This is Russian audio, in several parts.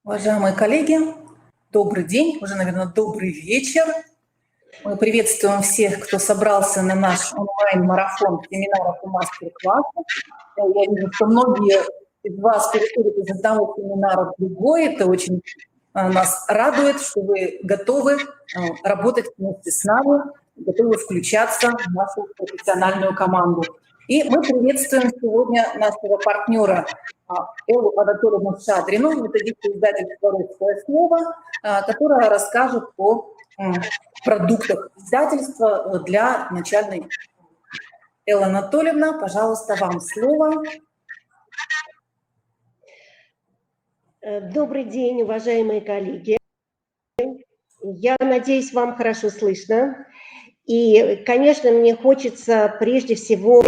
Уважаемые коллеги, добрый день, уже, наверное, добрый вечер. Мы приветствуем всех, кто собрался на наш онлайн-марафон семинаров и мастер-классов. Я вижу, что многие из вас переходят из одного семинара в другой. Это очень нас радует, что вы готовы работать вместе с нами, готовы включаться в нашу профессиональную команду. И мы приветствуем сегодня нашего партнера Эллу Анатольевну Шадрину, методистку издательства «Русское слово», которая расскажет о продуктах издательства для начальной. Элла Анатольевна, пожалуйста, вам слово. Добрый день, уважаемые коллеги. Я надеюсь, вам хорошо слышно. И, конечно, мне хочется прежде всего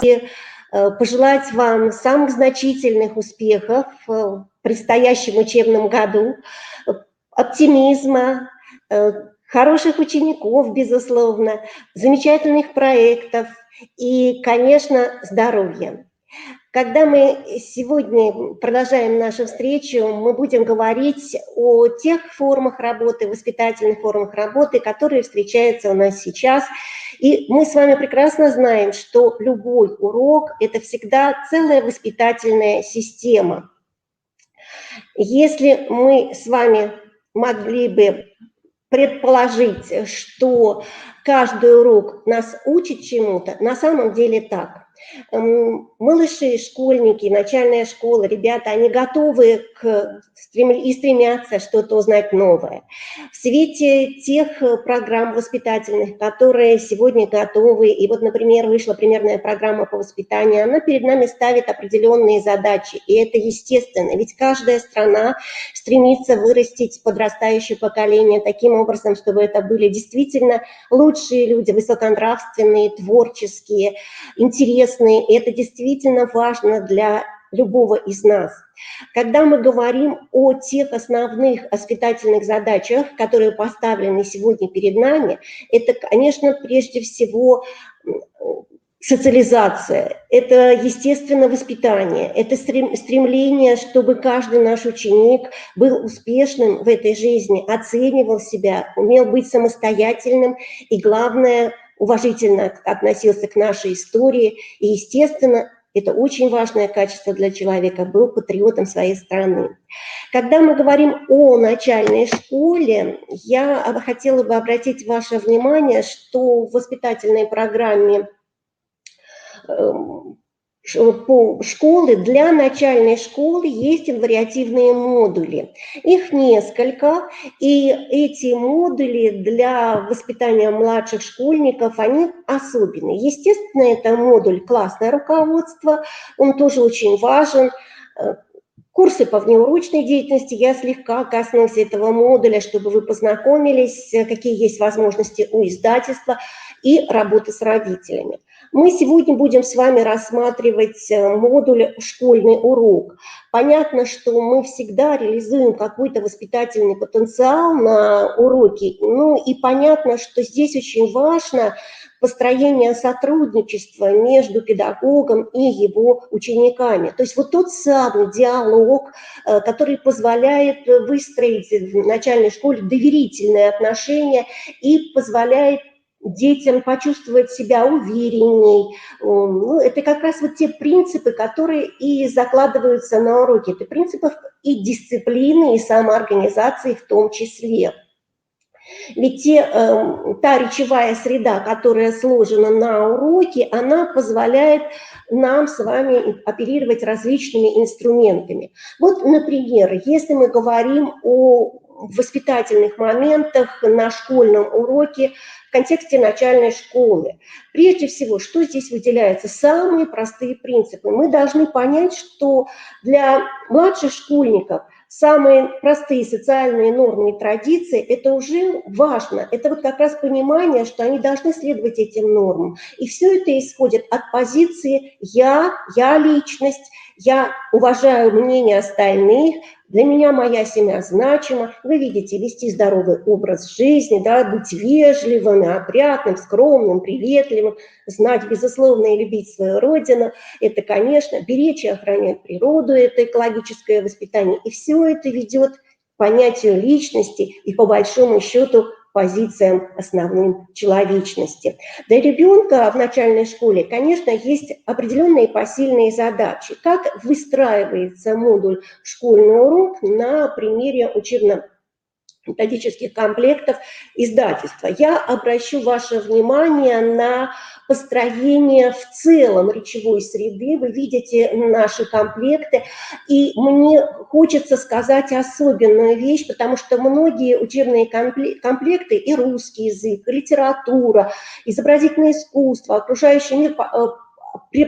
пожелать вам самых значительных успехов в предстоящем учебном году, оптимизма, хороших учеников, безусловно, замечательных проектов и, конечно, здоровья. Когда мы сегодня продолжаем нашу встречу, мы будем говорить о тех формах работы, воспитательных формах работы, которые встречаются у нас сейчас. И мы с вами прекрасно знаем, что любой урок – это всегда целая воспитательная система. Если мы с вами могли бы предположить, что каждый урок нас учит чему-то, на самом деле так. Малыши, школьники, начальная школа, ребята, они готовы и стремятся что-то узнать новое. В свете тех программ воспитательных, которые сегодня готовы, и вот, например, вышла примерная программа по воспитанию, она перед нами ставит определенные задачи, и это естественно, ведь каждая страна стремится вырастить подрастающее поколение таким образом, чтобы это были действительно лучшие люди, высоконравственные, творческие, интересные. Это действительно важно для любого из нас. Когда мы говорим о тех основных воспитательных задачах, которые поставлены сегодня перед нами, это, конечно, прежде всего социализация, это, естественно, воспитание, это стремление, чтобы каждый наш ученик был успешным в этой жизни, оценивал себя, умел быть самостоятельным и, главное, уважительно относился к нашей истории. И, естественно, это очень важное качество для человека, был патриотом своей страны. Когда мы говорим о начальной школе, я хотела бы обратить ваше внимание, что в воспитательной программе школы, для начальной школы есть вариативные модули. Их несколько, и эти модули для воспитания младших школьников, они особенные. Естественно, это модуль «Классное руководство», он тоже очень важен. Курсы по внеурочной деятельности, я слегка коснусь этого модуля, чтобы вы познакомились, какие есть возможности у издательства и работы с родителями. Мы сегодня будем с вами рассматривать модуль «Школьный урок». Понятно, что мы всегда реализуем какой-то воспитательный потенциал на уроке, ну и понятно, что здесь очень важно построение сотрудничества между педагогом и его учениками. То есть вот тот самый диалог, который позволяет выстроить в начальной школе доверительные отношения и позволяет детям почувствовать себя уверенней. Ну, это как раз вот те принципы, которые и закладываются на уроке. Это принципы и дисциплины, и самоорганизации в том числе. Ведь та речевая среда, которая сложена на уроке, она позволяет нам с вами оперировать различными инструментами. Вот, например, если мы говорим о воспитательных моментах на школьном уроке в контексте начальной школы. Прежде всего, что здесь выделяется? Самые простые принципы. Мы должны понять, что для младших школьников самые простые социальные нормы и традиции – это уже важно. Это вот как раз понимание, что они должны следовать этим нормам. И все это исходит от позиции «я личность», «я уважаю мнение остальных», «для меня моя семья значима». Вы видите, вести здоровый образ жизни, да, быть вежливым, опрятным, скромным, приветливым, знать, безусловно, и любить свою родину. Это, конечно, беречь и охранять природу, это экологическое воспитание. И все это ведет понятию личности и, по большому счету, позициям основным человечности. Для ребенка в начальной школе, конечно, есть определенные посильные задачи. Как выстраивается модуль «Школьный урок» на примере учебно-методических комплектов издательства. Я обращу ваше внимание на построение в целом речевой среды. Вы видите наши комплекты, и мне хочется сказать особенную вещь, потому что многие учебные комплекты, и русский язык, и литература, изобразительное искусство, окружающий мир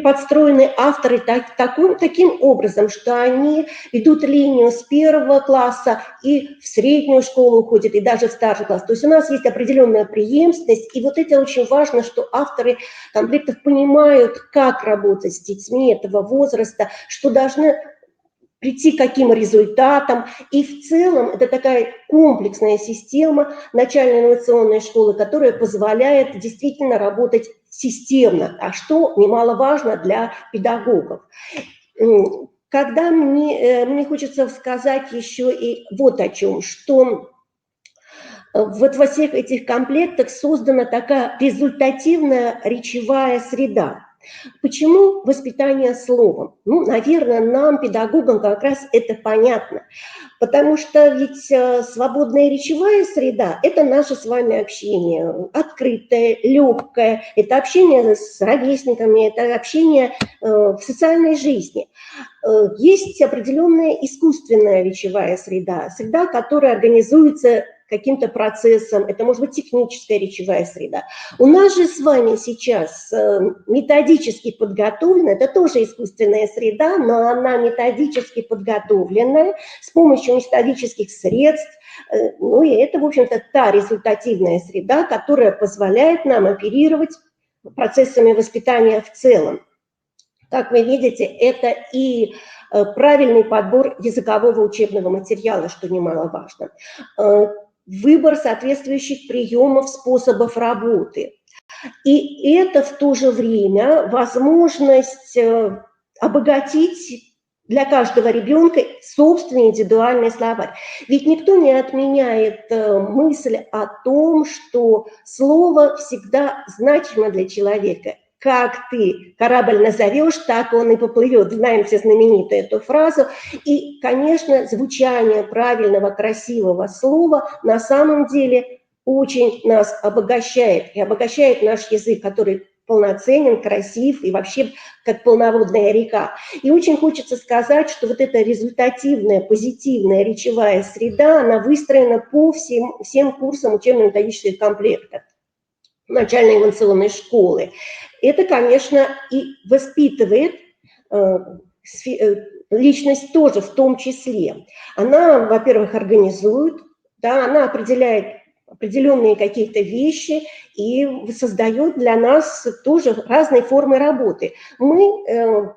подстроены авторы таким образом, что они ведут линию с 1 класса и в среднюю школу уходят, и даже в старший класс. То есть у нас есть определенная преемственность, и вот это очень важно, что авторы комплектов понимают, как работать с детьми этого возраста, что должны прийти к каким результатам. И в целом это такая комплексная система начальной инновационной школы, которая позволяет действительно работать системно, а что немаловажно для педагогов. Когда мне хочется сказать еще и вот о чем, что вот во всех этих комплектах создана такая результативная речевая среда. Почему воспитание словом? Ну, наверное, нам, педагогам, как раз это понятно. Потому что ведь свободная речевая среда – это наше с вами общение, открытое, легкое, это общение с ровесниками, это общение в социальной жизни. Есть определенная искусственная речевая среда, среда, которая организуется каким-то процессом, это может быть техническая речевая среда. У нас же с вами сейчас методически подготовлена, это тоже искусственная среда, но она методически подготовленная с помощью методических средств, ну и это, в общем-то, та результативная среда, которая позволяет нам оперировать процессами воспитания в целом. Как вы видите, это и правильный подбор языкового учебного материала, что немаловажно, выбор соответствующих приемов, способов работы. И это в то же время возможность обогатить для каждого ребенка собственный индивидуальный словарь. Ведь никто не отменяет мысль о том, что слово всегда значимо для человека. Как ты корабль назовешь, так он и поплывет. Знаем все знаменитую эту фразу. И, конечно, звучание правильного, красивого слова на самом деле очень нас обогащает. И обогащает наш язык, который полноценен, красив и вообще как полноводная река. И очень хочется сказать, что вот эта результативная, позитивная речевая среда, она выстроена по всем курсам учебно-методических комплектов начальной инновационной школы. Это, конечно, и воспитывает личность тоже в том числе. Она, во-первых, организует, да, она определяет определенные какие-то вещи и создает для нас тоже разные формы работы. Мы,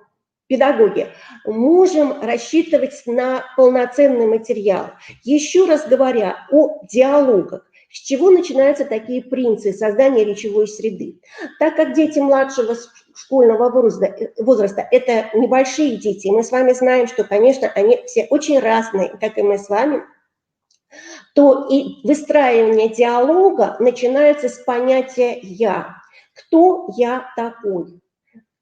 педагоги, можем рассчитывать на полноценный материал. Еще раз говоря о диалогах. С чего начинаются такие принципы создания речевой среды? Так как дети младшего школьного возраста – это небольшие дети, мы с вами знаем, что, конечно, они все очень разные, как и мы с вами, то и выстраивание диалога начинается с понятия «я». Кто я такой?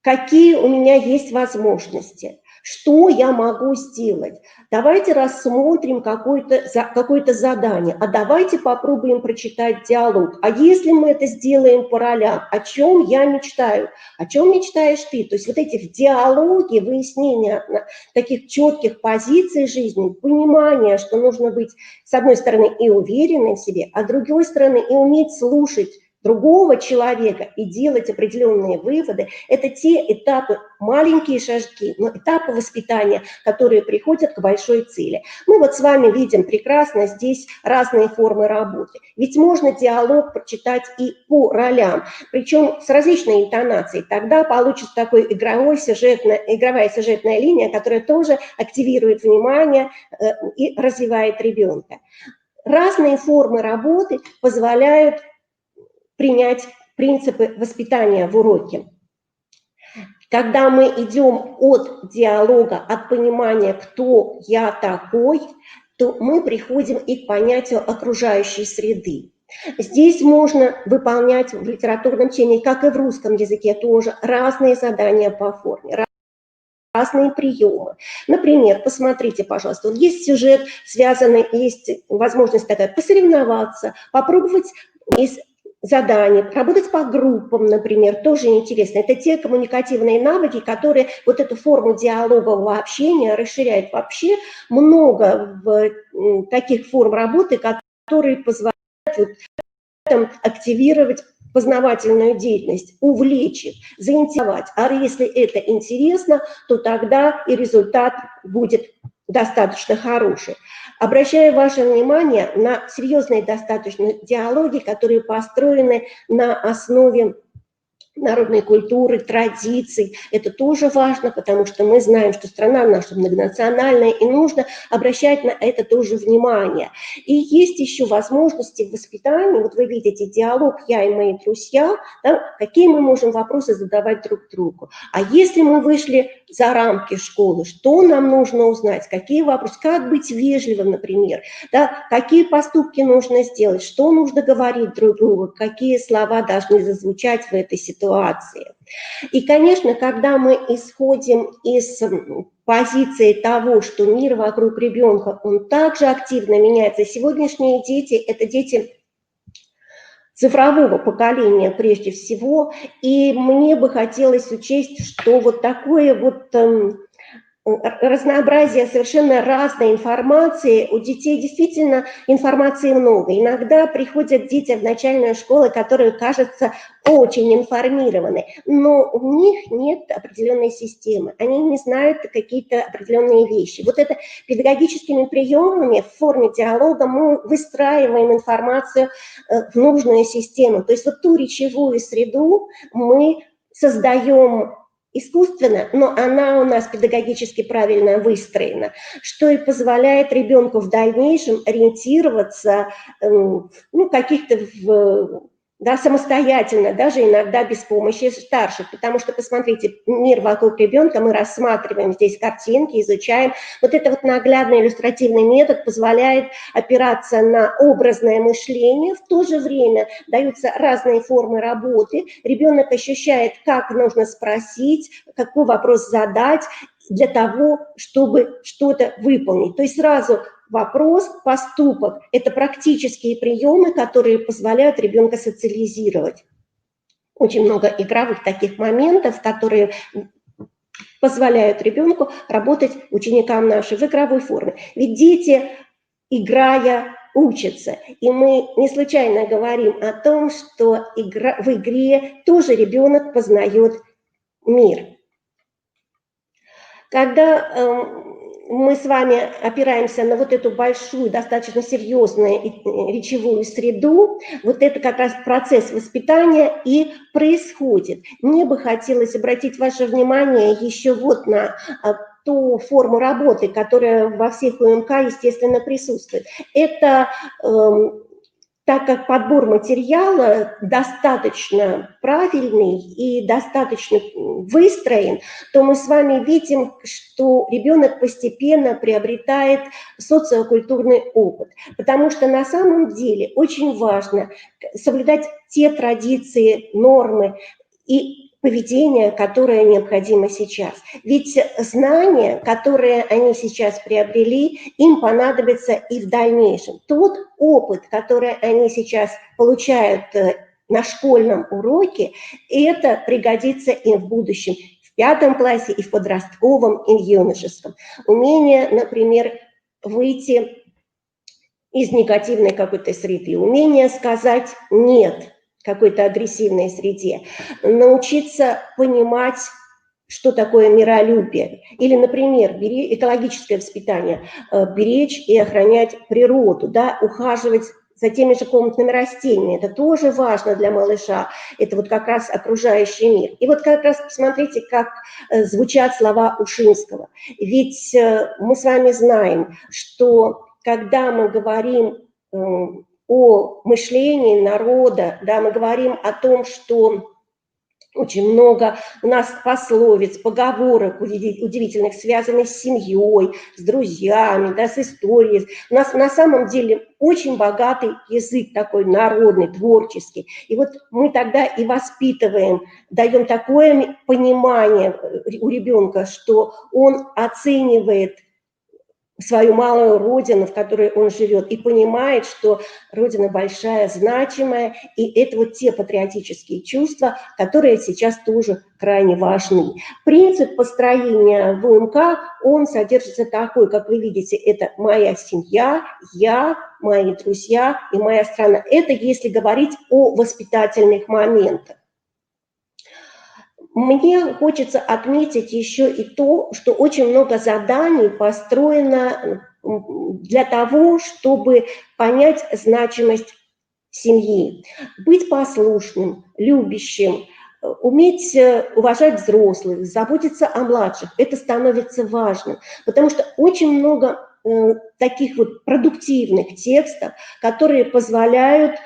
Какие у меня есть возможности? Что я могу сделать? Давайте рассмотрим какое-то задание, а давайте попробуем прочитать диалог. А если мы это сделаем по ролям, о чем я мечтаю? О чем мечтаешь ты? То есть вот эти в диалоге, выяснение таких четких позиций жизни, понимание, что нужно быть, с одной стороны, и уверенной в себе, а с другой стороны, и уметь слушать другого человека и делать определенные выводы, это те этапы, маленькие шажки, но этапы воспитания, которые приходят к большой цели. Мы вот с вами видим прекрасно здесь разные формы работы. Ведь можно диалог прочитать и по ролям, причем с различной интонацией. Тогда получится такой игровая сюжетная линия, которая тоже активирует внимание и развивает ребенка. Разные формы работы позволяют принять принципы воспитания в уроке. Когда мы идем от диалога, от понимания, кто я такой, то мы приходим и к понятию окружающей среды. Здесь можно выполнять в литературном чтении, как и в русском языке, тоже разные задания по форме, разные приемы. Например, посмотрите, пожалуйста, вот есть сюжет, связанный, есть возможность такая посоревноваться, попробовать из заданий, работать по группам, например, тоже интересно. Это те коммуникативные навыки, которые вот эту форму диалогового общения расширяют. Вообще много таких форм работы, которые позволяют активировать познавательную деятельность, увлечь их, заинтересовать. А если это интересно, то тогда и результат будет достаточно хороший. Обращаю ваше внимание на серьезные достаточно диалоги, которые построены на основе народной культуры, традиций. Это тоже важно, потому что мы знаем, что страна наша многонациональная, и нужно обращать на это тоже внимание. И есть еще возможности в воспитании. Вот вы видите диалог «я и мои друзья», да, какие мы можем вопросы задавать друг другу. А если мы вышли за рамки школы, что нам нужно узнать, какие вопросы, как быть вежливым, например, да, какие поступки нужно сделать, что нужно говорить друг другу, какие слова должны зазвучать в этой ситуации. И, конечно, когда мы исходим из позиции того, что мир вокруг ребенка, он также активно меняется. Сегодняшние дети – это дети цифрового поколения прежде всего, и мне бы хотелось учесть, что вот такое вот разнообразие совершенно разной информации. У детей действительно информации много. Иногда приходят дети в начальную школу, которые кажутся очень информированы, но у них нет определенной системы. Они не знают какие-то определенные вещи. Вот это педагогическими приемами в форме диалога мы выстраиваем информацию в нужную систему. То есть вот ту речевую среду мы создаем искусственно, но она у нас педагогически правильно выстроена, что и позволяет ребенку в дальнейшем ориентироваться, ну, каких-то да, самостоятельно, даже иногда без помощи старших, потому что, посмотрите, мир вокруг ребенка, мы рассматриваем здесь картинки, изучаем. Вот это вот наглядный иллюстративный метод позволяет опираться на образное мышление, в то же время даются разные формы работы, ребенок ощущает, как нужно спросить, какой вопрос задать для того, чтобы что-то выполнить. То есть сразу вопрос, поступок – это практические приемы, которые позволяют ребенка социализировать. Очень много игровых таких моментов, которые позволяют ребенку работать, ученикам нашим, в игровой форме. Ведь дети, играя, учатся. И мы не случайно говорим о том, что в игре тоже ребенок познает мир. Когда мы с вами опираемся на вот эту большую, достаточно серьезную речевую среду, вот это как раз процесс воспитания и происходит. Мне бы хотелось обратить ваше внимание еще вот на ту форму работы, которая во всех УМК, естественно, присутствует. Это так как подбор материала достаточно правильный и достаточно выстроен, то мы с вами видим, что ребенок постепенно приобретает социокультурный опыт. Потому что на самом деле очень важно соблюдать те традиции, нормы и поведение, которое необходимо сейчас. Ведь знания, которые они сейчас приобрели, им понадобятся и в дальнейшем. Тот опыт, который они сейчас получают на школьном уроке, это пригодится им в будущем, в 5 классе, и в подростковом, и в юношеском. Умение, например, выйти из негативной какой-то среды, умение сказать «нет» какой-то агрессивной среде, научиться понимать, что такое миролюбие. Или, например, экологическое воспитание, беречь и охранять природу, да, ухаживать за теми же комнатными растениями. Это тоже важно для малыша. Это вот как раз окружающий мир. И вот как раз посмотрите, как звучат слова Ушинского. Ведь мы с вами знаем, что когда мы говорим о мышлении народа, да, мы говорим о том, что Очень много у нас пословиц, поговорок удивительных, связанных с семьей, с друзьями, да, с историей. У нас на самом деле очень богатый язык такой народный, творческий. И вот мы тогда и воспитываем, даем такое понимание у ребенка, что он оценивает свою малую родину, в которой он живет, и понимает, что родина большая, значимая, и это вот те патриотические чувства, которые сейчас тоже крайне важны. Принцип построения ВУМК, он содержится такой, как вы видите, это моя семья, я, мои друзья и моя страна. Это если говорить о воспитательных моментах. Мне хочется отметить еще и то, что очень много заданий построено для того, чтобы понять значимость семьи, быть послушным, любящим, уметь уважать взрослых, заботиться о младших. Это становится важным, потому что очень много таких вот продуктивных текстов, которые позволяют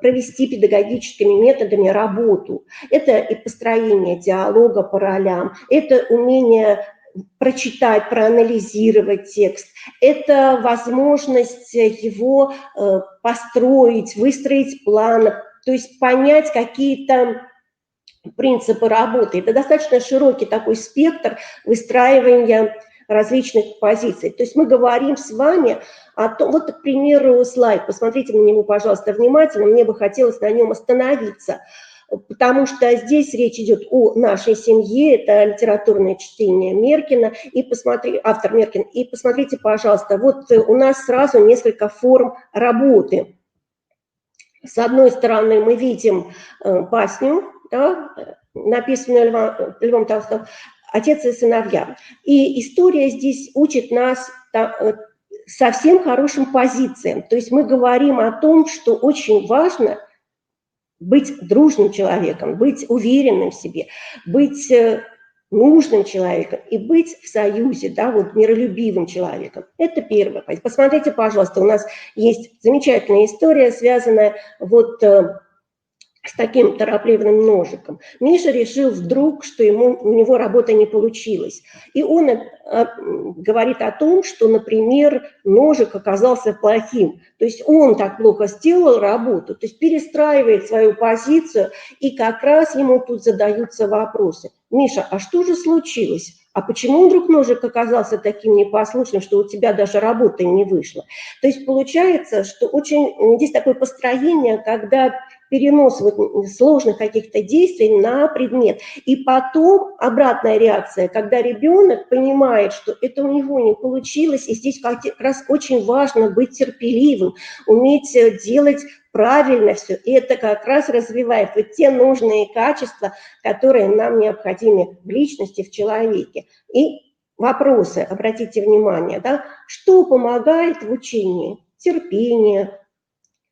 провести педагогическими методами работу. Это и построение диалога по ролям, это умение прочитать, проанализировать текст, это возможность его построить, выстроить план, то есть понять какие-то принципы работы. Это достаточно широкий такой спектр выстраивания различных позиций. То есть мы говорим с вами о том, вот, к примеру, слайд, посмотрите на него, пожалуйста, внимательно, мне бы хотелось на нем остановиться, потому что здесь речь идет о нашей семье, это литературное чтение Меркина, и автор Меркин, и посмотрите, пожалуйста, вот у нас сразу несколько форм работы. С одной стороны, мы видим басню, да, написанную Львом Толстым, «Отец и сыновья». И история здесь учит нас совсем хорошим позициям. То есть мы говорим о том, что очень важно быть дружным человеком, быть уверенным в себе, быть нужным человеком и быть в союзе, да, вот миролюбивым человеком. Это первое. Посмотрите, пожалуйста, у нас есть замечательная история, связанная вот с таким торопливым ножиком. Миша решил вдруг, что у него работа не получилась. И он говорит о том, что, например, ножик оказался плохим. То есть он так плохо сделал работу, то есть перестраивает свою позицию, и как раз ему тут задаются вопросы. Миша, а что же случилось? А почему вдруг ножик оказался таким непослушным, что у тебя даже работа не вышла? То есть получается, что очень здесь такое построение, когда перенос вот сложных каких-то действий на предмет. И потом обратная реакция, когда ребенок понимает, что это у него не получилось, и здесь как раз очень важно быть терпеливым, уметь делать правильно все. И это как раз развивает вот те нужные качества, которые нам необходимы в личности, в человеке. И вопросы, обратите внимание, да, что помогает в учении? Терпение,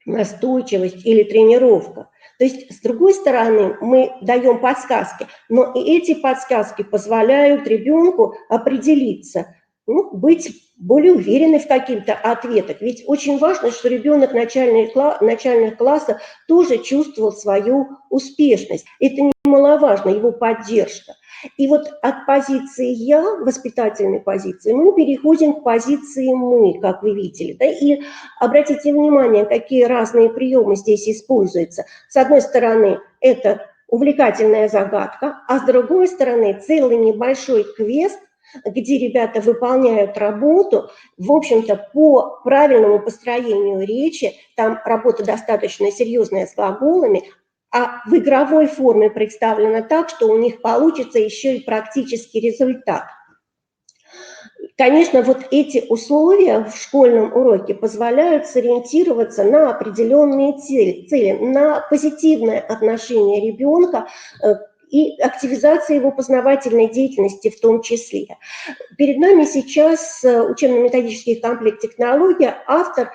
настойчивость или тренировка. То есть, с другой стороны, мы даем подсказки, но и эти подсказки позволяют ребенку определиться, ну, быть более уверенной в каких-то ответах. Ведь очень важно, что ребенок начальных классов тоже чувствовал свою успешность. Это немаловажно, его поддержка. И вот от позиции «я», воспитательной позиции, мы переходим к позиции «мы», как вы видели. Да? И обратите внимание, какие разные приемы здесь используются. С одной стороны, это увлекательная загадка, а с другой стороны, целый небольшой квест, где ребята выполняют работу, в общем-то, по правильному построению речи, там работа достаточно серьезная с глаголами, а в игровой форме представлено так, что у них получится еще и практический результат. Конечно, вот эти условия в школьном уроке позволяют сориентироваться на определенные цели, на позитивное отношение ребенка и активизация его познавательной деятельности в том числе. Перед нами сейчас учебно-методический комплект «Технология», автор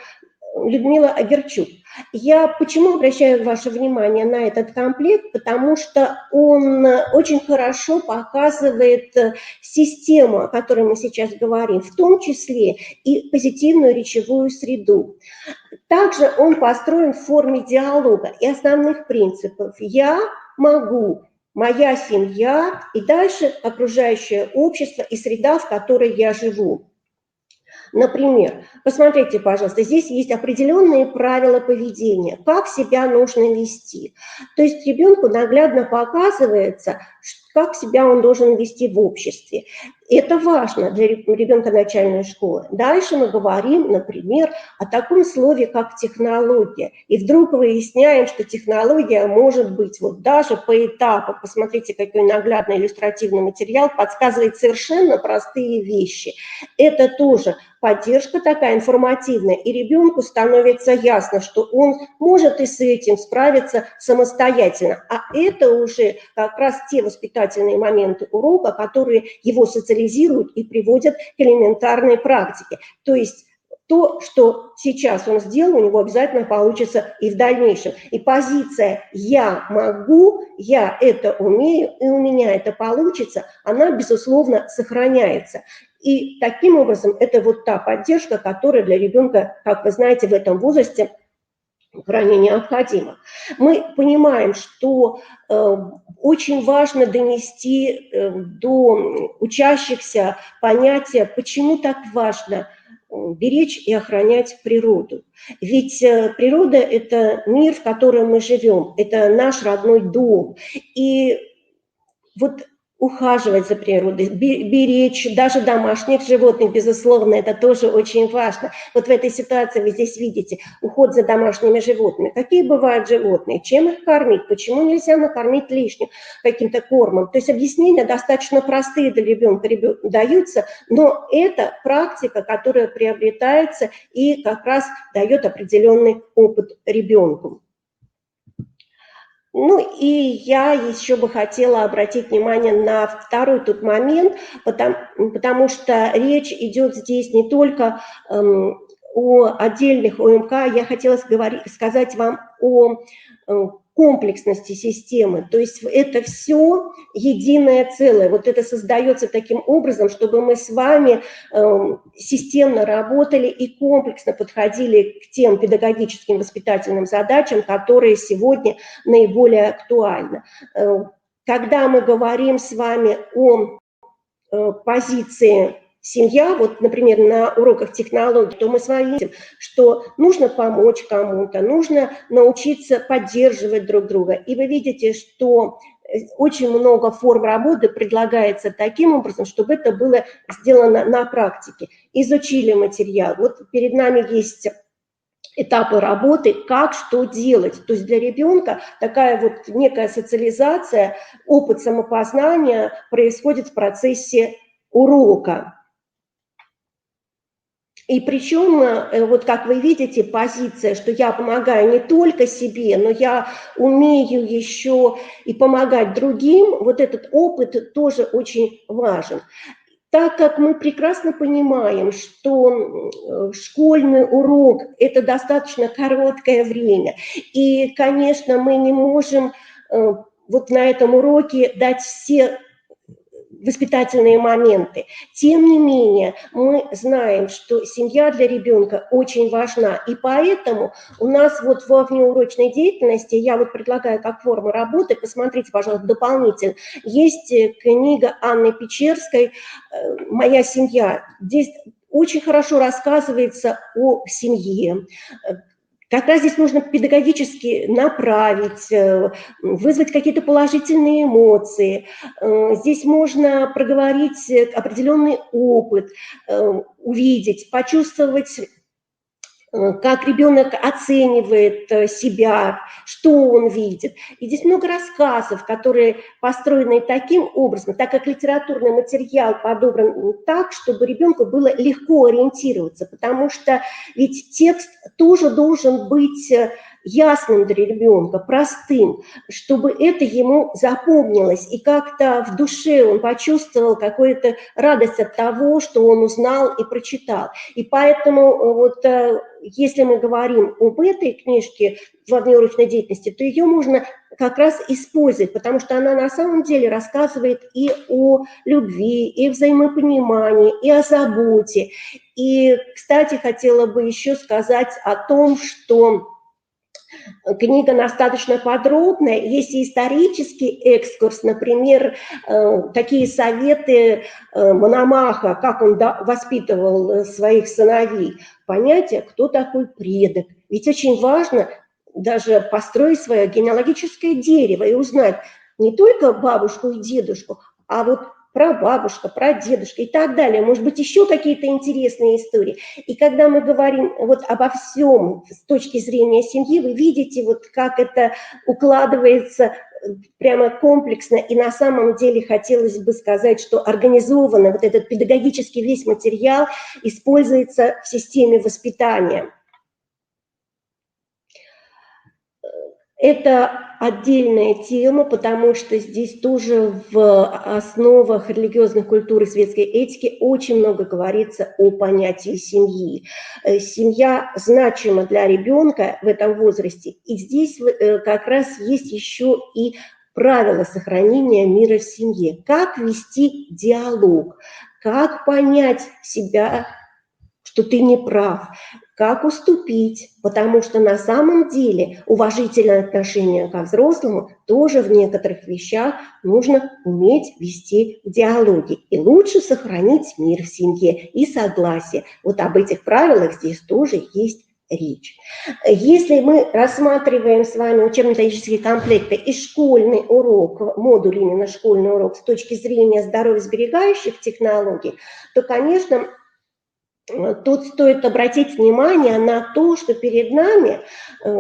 Людмила Агерчук. Я почему обращаю ваше внимание на этот комплект? Потому что он очень хорошо показывает систему, о которой мы сейчас говорим, в том числе и позитивную речевую среду. Также он построен в форме диалога и основных принципов. Я могу моя семья и дальше окружающее общество и среда, в которой я живу. Например, посмотрите, пожалуйста, здесь есть определенные правила поведения, как себя нужно вести. То есть ребенку наглядно показывается, как себя он должен вести в обществе. Это важно для ребенка начальной школы. Дальше мы говорим, например, о таком слове, как технология. И вдруг выясняем, что технология может быть вот даже по этапам. Посмотрите, какой наглядный иллюстративный материал подсказывает совершенно простые вещи. Это тоже поддержка такая информативная, и ребенку становится ясно, что он может и с этим справиться самостоятельно. А это уже как раз те воспитательные моменты урока, которые его социализируют и приводят к элементарной практике. То есть то, что сейчас он сделал, у него обязательно получится и в дальнейшем. И позиция «я могу», «я это умею», и у меня это получится, она, безусловно, сохраняется. И таким образом это вот та поддержка, которая для ребенка, как вы знаете, в этом возрасте крайне необходима. Мы понимаем, что очень важно донести до учащихся понятие, почему так важно беречь и охранять природу. Ведь природа – это мир, в котором мы живем, это наш родной дом. И вот ухаживать за природой, беречь даже домашних животных, безусловно, это тоже очень важно. Вот в этой ситуации вы здесь видите уход за домашними животными. Какие бывают животные, чем их кормить, почему нельзя накормить лишним каким-то кормом. То есть объяснения достаточно простые для ребенка даются, но это практика, которая приобретается и как раз дает определенный опыт ребенку. Ну и я еще бы хотела обратить внимание на второй тут момент, потому что речь идет здесь не только о отдельных ОМК, я хотела сказать вам о комплексности системы, то есть это все единое целое, вот это создается таким образом, чтобы мы с вами системно работали и комплексно подходили к тем педагогическим воспитательным задачам, которые сегодня наиболее актуальны. Когда мы говорим с вами о позиции семья, вот, например, на уроках технологий, то мы с вами видим, что нужно помочь кому-то, нужно научиться поддерживать друг друга. И вы видите, что очень много форм работы предлагается таким образом, чтобы это было сделано на практике. Изучили материал. Вот перед нами есть этапы работы, как что делать. То есть для ребенка такая вот некая социализация, опыт самопознания происходит в процессе урока. И причем, вот как вы видите, позиция, что я помогаю не только себе, но я умею еще и помогать другим, вот этот опыт тоже очень важен. Так как мы прекрасно понимаем, что школьный урок – это достаточно короткое время, и, конечно, мы не можем вот на этом уроке дать все воспитательные моменты. Тем не менее, мы знаем, что семья для ребенка очень важна, и поэтому у нас вот во внеурочной деятельности, я вот предлагаю как форму работы, посмотрите, пожалуйста, дополнительно, есть книга Анны Печерской «Моя семья». Здесь очень хорошо рассказывается о семье. Как раз здесь нужно педагогически направить, вызвать какие-то положительные эмоции. Здесь можно проговорить определенный опыт, увидеть, почувствовать, как ребенок оценивает себя, что он видит. И здесь много рассказов, которые построены таким образом, так как литературный материал подобран так, чтобы ребенку было легко ориентироваться, потому что ведь текст тоже должен быть ясным для ребенка, простым, чтобы это ему запомнилось, и как-то в душе он почувствовал какую-то радость от того, что он узнал и прочитал. И поэтому вот если мы говорим об этой книжке во внеурочной деятельности, то ее можно как раз использовать, потому что она на самом деле рассказывает и о любви, и о взаимопонимании, и о заботе. И, кстати, хотела бы еще сказать о том, что Книга достаточно подробная, есть и исторический экскурс, например, такие советы Мономаха, как он воспитывал своих сыновей, понятие, кто такой предок. Ведь очень важно даже построить свое генеалогическое дерево и узнать не только бабушку и дедушку, а вот прабабушка, прадедушка и так далее. Может быть, еще какие-то интересные истории. И когда мы говорим вот обо всем с точки зрения семьи, вы видите, вот как это укладывается прямо комплексно. И на самом деле хотелось бы сказать, что организованно вот этот педагогический весь материал используется в системе воспитания. Это отдельная тема, потому что здесь тоже в основах религиозных культур и светской этики очень много говорится о понятии семьи. Семья значима для ребенка в этом возрасте, и здесь как раз есть еще и правила сохранения мира в семье. Как вести диалог, как понять себя, что ты не прав, как уступить, потому что на самом деле уважительное отношение ко взрослому тоже в некоторых вещах нужно уметь вести диалоги. И лучше сохранить мир в семье и согласие. Вот об этих правилах здесь тоже есть речь. Если мы рассматриваем с вами учебно-методические комплекты и школьный урок, модуль именно школьный урок с точки зрения здоровьесберегающих технологий, то, конечно, тут стоит обратить внимание на то, что перед нами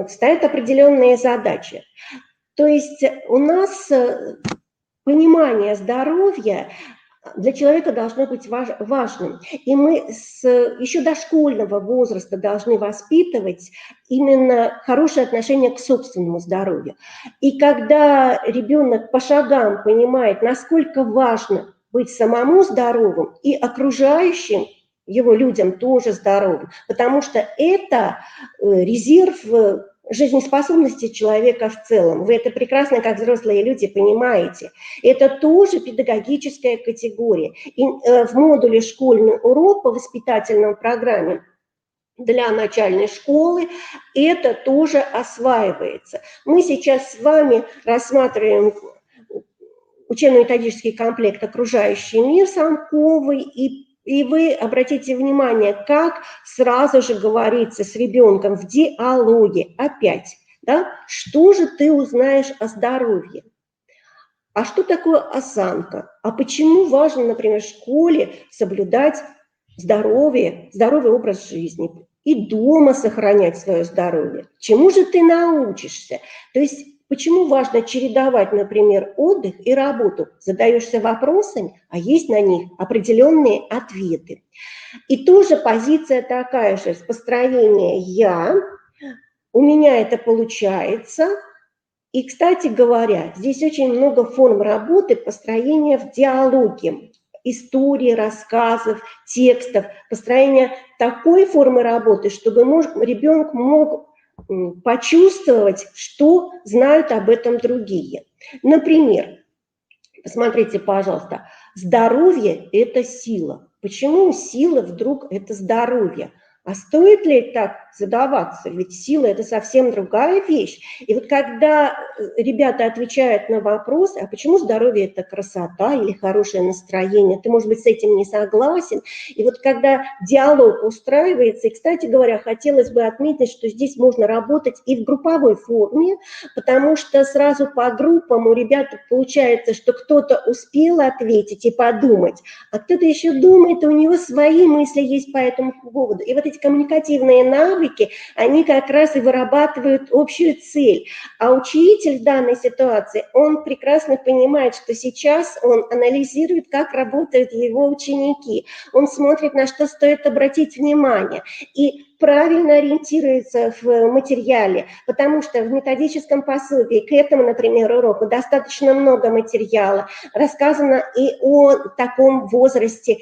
стоят определенные задачи. То есть у нас понимание здоровья для человека должно быть важным. И мы еще дошкольного возраста должны воспитывать именно хорошее отношение к собственному здоровью. И когда ребенок по шагам понимает, насколько важно быть самому здоровым и окружающим его людям тоже здоровым, потому что это резерв жизнеспособности человека в целом. Вы это прекрасно, как взрослые люди, понимаете. Это тоже педагогическая категория. И в модуле «Школьный урок» по воспитательной программе для начальной школы это тоже осваивается. Мы сейчас с вами рассматриваем учебно-методический комплект «Окружающий мир» Самковой, и вы обратите внимание, как сразу же говорится с ребенком в диалоге. Опять, да, что же ты узнаешь о здоровье? А что такое осанка? А почему важно, например, в школе соблюдать здоровый образ жизни и дома сохранять свое здоровье? Чему же ты научишься? То есть почему важно чередовать, например, отдых и работу? Задаешься вопросами, а есть на них определенные ответы. И тоже позиция такая же, с построения «я», у меня это получается. И, кстати говоря, здесь очень много форм работы построения в диалоге, истории, рассказов, текстов, построения такой формы работы, чтобы ребенок мог почувствовать, что знают об этом другие. Например, посмотрите, пожалуйста, здоровье – это сила. Почему сила вдруг это здоровье? А стоит ли так задаваться? Ведь сила – это совсем другая вещь. И вот когда ребята отвечают на вопрос, а почему здоровье – это красота или хорошее настроение, ты, может быть, с этим не согласен. И вот когда диалог устраивается, и, кстати говоря, хотелось бы отметить, что здесь можно работать и в групповой форме, потому что сразу по группам у ребят получается, что кто-то успел ответить и подумать, а кто-то еще думает, и у него свои мысли есть по этому поводу. И вот эти коммуникативные навыки, они как раз и вырабатывают общую цель. А учитель в данной ситуации, он прекрасно понимает, что сейчас он анализирует, как работают его ученики. Он смотрит, на что стоит обратить внимание. И правильно ориентируется в материале, потому что в методическом пособии к этому, например, уроку достаточно много материала. Рассказано и о таком возрасте.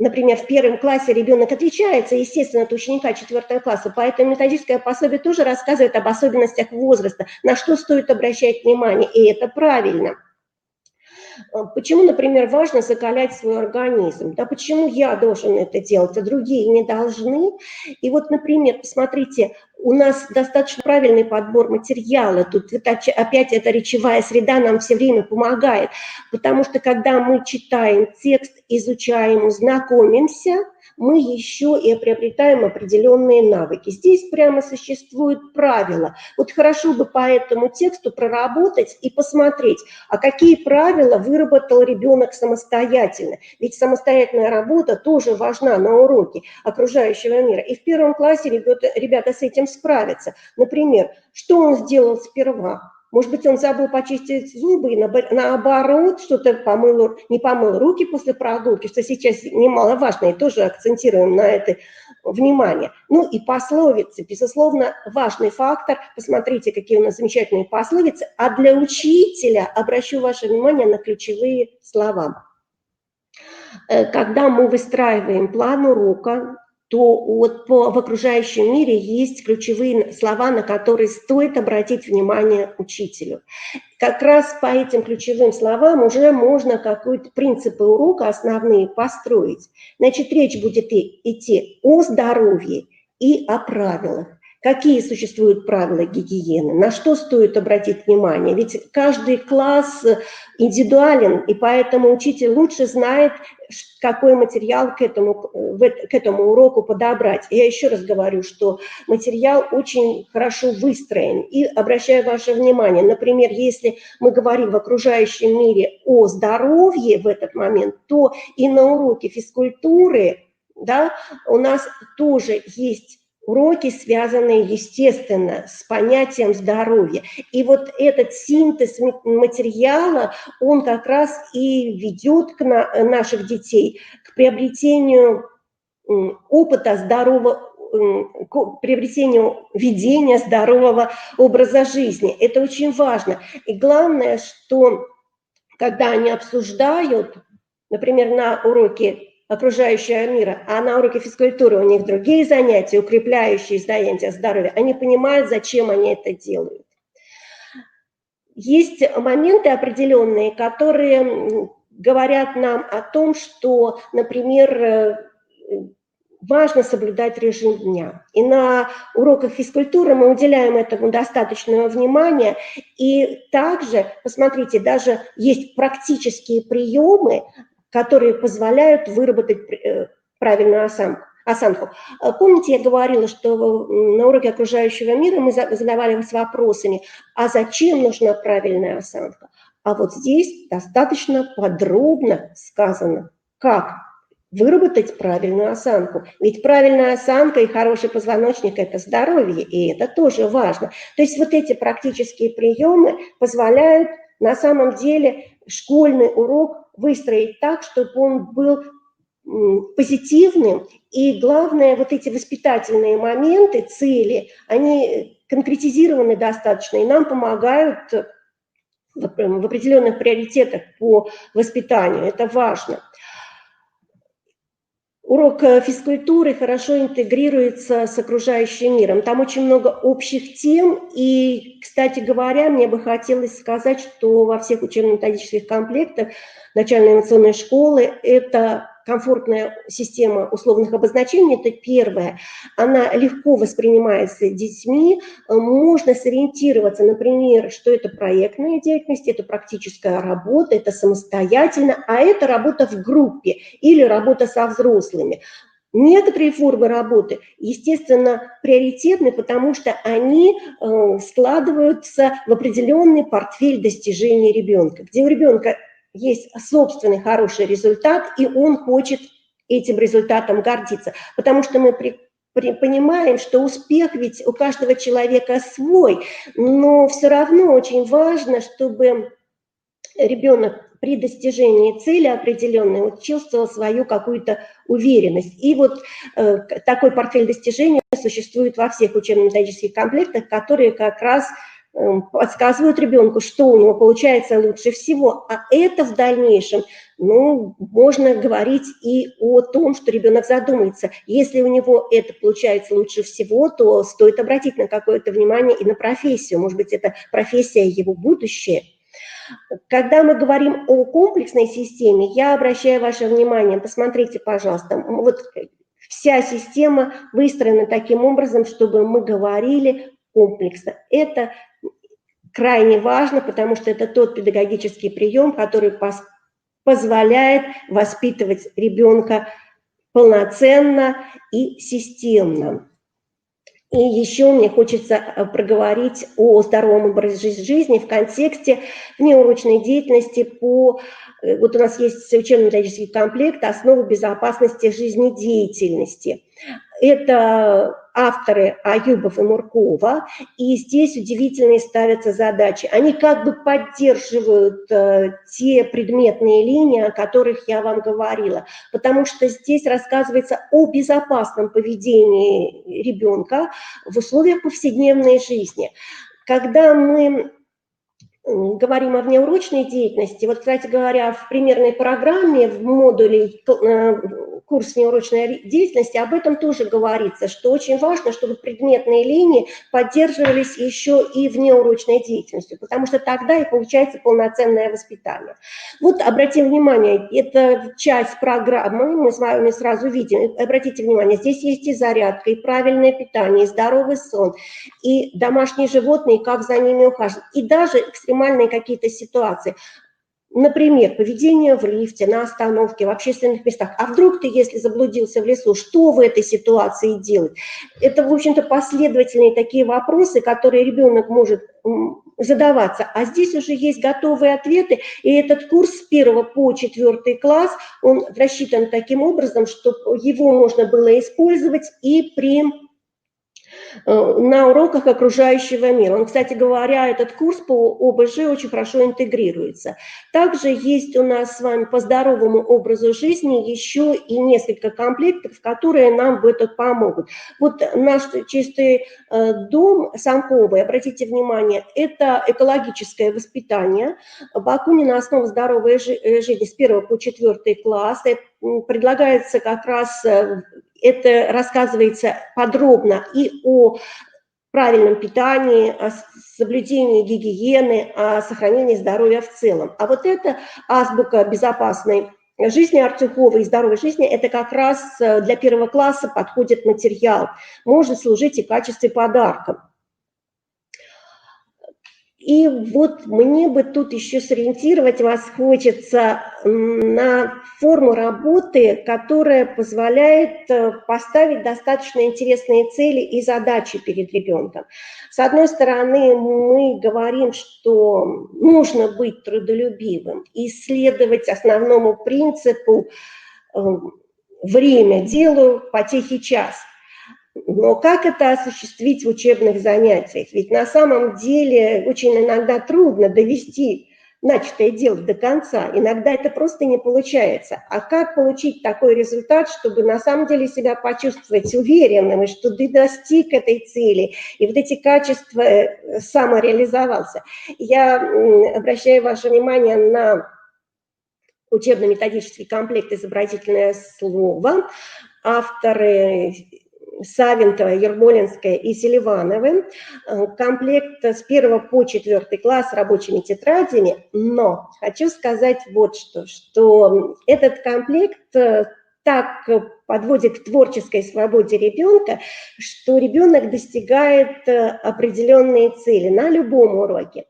Например, в первом классе ребенок отличается, естественно, от ученика 4 класса, поэтому методическое пособие тоже рассказывает об особенностях возраста, на что стоит обращать внимание, и это правильно. Почему, например, важно закалять свой организм? Да, почему я должен это делать, а другие не должны? И вот, например, посмотрите, у нас достаточно правильный подбор материала. Тут опять эта речевая среда нам все время помогает, потому что когда мы читаем текст, изучаем, знакомимся, мы еще и приобретаем определенные навыки. Здесь прямо существуют правила. Вот хорошо бы по этому тексту проработать и посмотреть, а какие правила выработал ребенок самостоятельно. Ведь самостоятельная работа тоже важна на уроке окружающего мира. И в первом классе ребята с этим справятся. Например, что он сделал сперва? Может быть, он забыл почистить зубы и наоборот что-то не помыл руки после прогулки, что сейчас немаловажно, и тоже акцентируем на это внимание. Ну и пословицы, безусловно, важный фактор. Посмотрите, какие у нас замечательные пословицы. А для учителя обращу ваше внимание на ключевые слова. Когда мы выстраиваем план урока, то в окружающем мире есть ключевые слова, на которые стоит обратить внимание учителю. Как раз по этим ключевым словам уже можно какие-то принципы урока основные построить. Значит, речь будет идти о здоровье и о правилах. Какие существуют правила гигиены, на что стоит обратить внимание? Ведь каждый класс индивидуален, и поэтому учитель лучше знает, какой материал к этому уроку подобрать. Я еще раз говорю, что материал очень хорошо выстроен. И обращаю ваше внимание, например, если мы говорим в окружающем мире о здоровье в этот момент, то и на уроке физкультуры, да, у нас тоже есть уроки, связанные, естественно, с понятием здоровья. И вот этот синтез материала, он как раз и ведет наших детей к приобретению опыта к приобретению ведения здорового образа жизни. Это очень важно. И главное, что когда они обсуждают, например, на уроке окружающего мира, а на уроке физкультуры у них другие занятия, укрепляющие занятия здоровья, они понимают, зачем они это делают. Есть моменты определенные, которые говорят нам о том, что, например, важно соблюдать режим дня. И на уроках физкультуры мы уделяем этому достаточного внимания. И также, посмотрите, даже есть практические приемы, которые позволяют выработать правильную осанку. Помните, я говорила, что на уроке окружающего мира мы задавали вас вопросами, а зачем нужна правильная осанка? А вот здесь достаточно подробно сказано, как выработать правильную осанку. Ведь правильная осанка и хороший позвоночник – это здоровье, и это тоже важно. То есть вот эти практические приемы позволяют на самом деле школьный урок выстроить так, чтобы он был позитивным, и главное, вот эти воспитательные моменты, цели, они конкретизированы достаточно, и нам помогают в определенных приоритетах по воспитанию, это важно. Урок физкультуры хорошо интегрируется с окружающим миром. Там очень много общих тем. И, кстати говоря, мне бы хотелось сказать, что во всех учебно-методических комплектах начальной инновационной школы это комфортная система условных обозначений, это первое. Она легко воспринимается детьми, можно сориентироваться, например, что это проектная деятельность, это практическая работа, это самостоятельно, а это работа в группе или работа со взрослыми. Некоторые формы работы, естественно, приоритетны, потому что они складываются в определенный портфель достижений ребенка, где у ребенка есть собственный хороший результат, и он хочет этим результатом гордиться. Потому что мы понимаем, что успех ведь у каждого человека свой, но все равно очень важно, чтобы ребенок при достижении цели определенной чувствовал свою какую-то уверенность. И вот такой портфель достижений существует во всех учебно-методических комплектах, которые как раз подсказывают ребенку, что у него получается лучше всего, а это в дальнейшем, ну, можно говорить и о том, что ребенок задумается. Если у него это получается лучше всего, то стоит обратить на какое-то внимание и на профессию. Может быть, это профессия его будущее. Когда мы говорим о комплексной системе, я обращаю ваше внимание, посмотрите, пожалуйста, вот вся система выстроена таким образом, чтобы мы говорили комплексно. Это крайне важно, потому что это тот педагогический прием, который позволяет воспитывать ребенка полноценно и системно. И еще мне хочется проговорить о здоровом образе жизни в контексте внеурочной деятельности по... Вот у нас есть учебно-методический комплект «Основы безопасности жизнедеятельности». Это авторы Аюбов и Муркова, и здесь удивительные ставятся задачи. Они как бы поддерживают те предметные линии, о которых я вам говорила, потому что здесь рассказывается о безопасном поведении ребенка в условиях повседневной жизни. Когда мы говорим о внеурочной деятельности, вот, кстати говоря, в примерной программе, в модуле курс внеурочной деятельности об этом тоже говорится, что очень важно, чтобы предметные линии поддерживались еще и внеурочной деятельностью, потому что тогда и получается полноценное воспитание. Вот обратим внимание, это часть программы, мы с вами сразу видим, обратите внимание, здесь есть и зарядка, и правильное питание, и здоровый сон, и домашние животные, и как за ними ухаживать, и даже экстремальные какие-то ситуации. Например, поведение в лифте, на остановке, в общественных местах. А вдруг ты, если заблудился в лесу, что в этой ситуации делать? Это, в общем-то, последовательные такие вопросы, которые ребенок может задаваться. А здесь уже есть готовые ответы, и этот курс с 1 по 4 класс, он рассчитан таким образом, чтобы его можно было использовать и на уроках окружающего мира. Он, кстати говоря, этот курс по ОБЖ очень хорошо интегрируется. Также есть у нас с вами по здоровому образу жизни еще и несколько комплектов, которые нам в этом помогут. Вот наш чистый дом Санковый, обратите внимание, это экологическое воспитание. Бакунина «Основа здоровой жизни» с 1 по 4 класс. Предлагается как раз... Это рассказывается подробно и о правильном питании, о соблюдении гигиены, о сохранении здоровья в целом. А вот это азбука безопасной жизни Артюховой и здоровой жизни, это как раз для 1 класса подходит материал, может служить и в качестве подарка. И вот мне бы тут еще сориентировать вас хочется на форму работы, которая позволяет поставить достаточно интересные цели и задачи перед ребенком. С одной стороны, мы говорим, что нужно быть трудолюбивым и следовать основному принципу «время делу, потехи час». Но как это осуществить в учебных занятиях? Ведь на самом деле очень иногда трудно довести начатое дело до конца. Иногда это просто не получается. А как получить такой результат, чтобы на самом деле себя почувствовать уверенным, и что ты достиг этой цели, и вот эти качества самореализовался? Я обращаю ваше внимание на учебно-методический комплект «Изобразительное слово». Авторы Савинтова, Ермолинская и Селивановы. Комплект с 1 по 4 класс с рабочими тетрадями, но хочу сказать вот что этот комплект так подводит к творческой свободе ребенка, что ребенок достигает определенные цели на любом уроке.